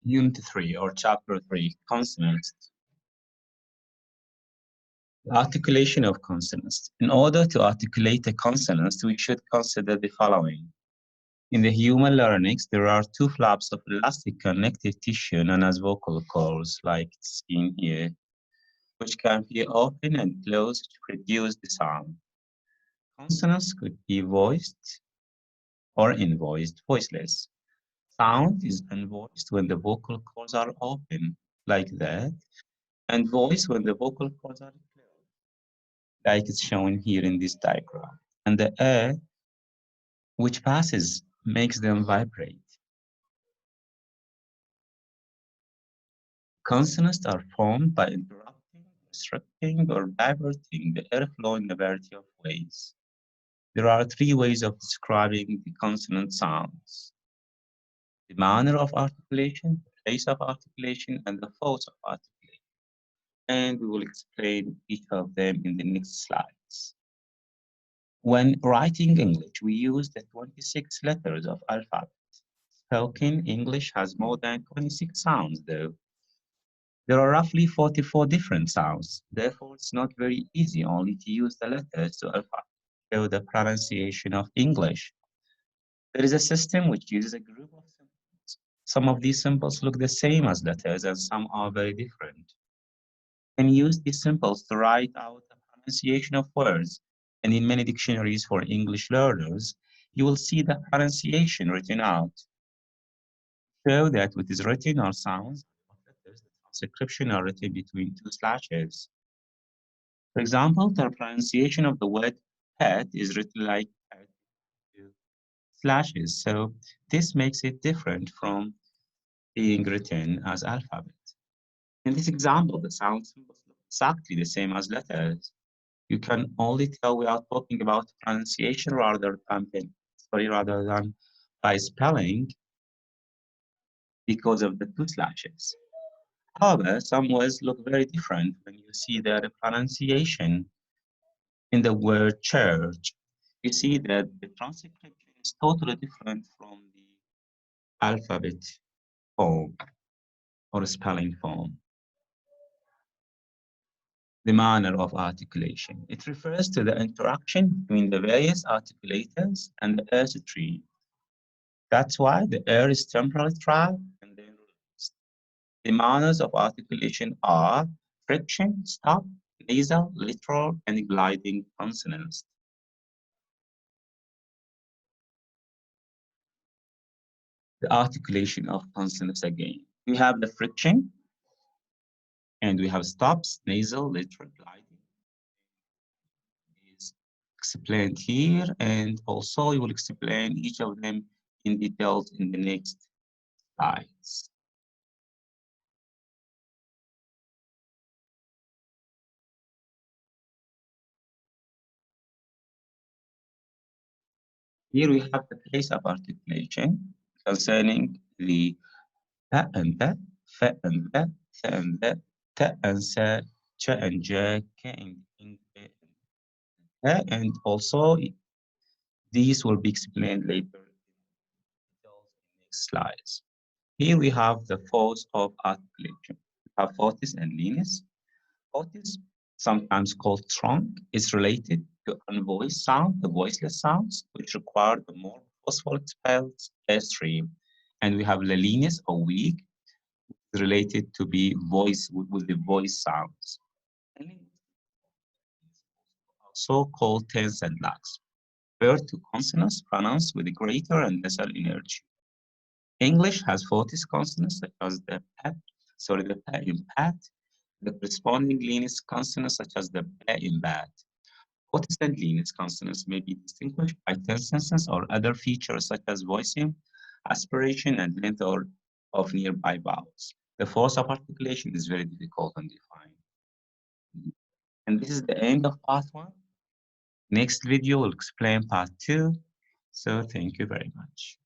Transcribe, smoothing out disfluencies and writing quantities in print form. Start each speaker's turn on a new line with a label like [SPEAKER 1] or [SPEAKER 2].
[SPEAKER 1] Unit 3 or Chapter 3, Consonants. The articulation of consonants. In order to articulate a consonant, we should consider the following. In the human larynx, there are two flaps of elastic connective tissue known as vocal cords, like seen here, which can be open and closed to produce the sound. Consonants could be voiced or invoiced, voiceless. Sound is unvoiced when the vocal cords are open, like that, and voiced when the vocal cords are closed, like it's shown here in this diagram. And the air which passes makes them vibrate. Consonants are formed by interrupting, restricting, or diverting the airflow in a variety of ways. There are three ways of describing the consonant sounds: the manner of articulation, the place of articulation, and the force of articulation. And we will explain each of them in the next slides. When writing English, we use the 26 letters of alphabet. Spoken English has more than 26 sounds, though. There are roughly 44 different sounds. Therefore, it's not very easy only to use the letters to show the pronunciation of English. There is a system which uses a group of symbols. Some of these symbols look the same as letters, and some are very different. You can use these symbols to write out the pronunciation of words. And in many dictionaries for English learners, you will see the pronunciation written out. Show that what is written are sounds of letters. The transcription are written between two slashes. For example, the pronunciation of the word pet is written like pet with slashes. So this makes it different from being written as alphabet. In this example, the sound symbols look exactly the same as letters. You can only tell we are talking about pronunciation rather than by spelling because of the two slashes. However, some words look very different when you see their pronunciation. In the word church, you see that the transcription is totally different from the alphabet form or spelling form. The manner of articulation. It refers to the interaction between the various articulators and the air stream. That's why the air is temporarily trapped and then released. The manners of articulation are friction, stop, nasal, literal, and gliding consonants. The articulation of consonants again. We have the friction, and we have stops, nasal, literal, gliding. Is explained here, and also we will explain each of them in details in the next slides. Here we have the place of articulation concerning the ta and ta, fa and ba, sa and da, ta and sa, cha and ja, ka and king, and also these will be explained later in the next slides. Here we have the force of articulation. We have fortis and lenis. Fortis, sometimes called trunk, is related to unvoiced sound, the voiceless sounds, which require the more forceful expelled air stream. And we have lenis or weak, related to be voice with the voice sounds. Also called tense and lax, refer to consonants pronounced with greater and lesser energy. English has fortis consonants such as the pa in pat, the corresponding lenis consonants such as the ba in bat. Fortis and lenis consonants may be distinguished by tenses or other features such as voicing, aspiration, and length or of nearby vowels. The force of articulation is very difficult and defined. And this is the end of part 1. Next video will explain part 2. So thank you very much.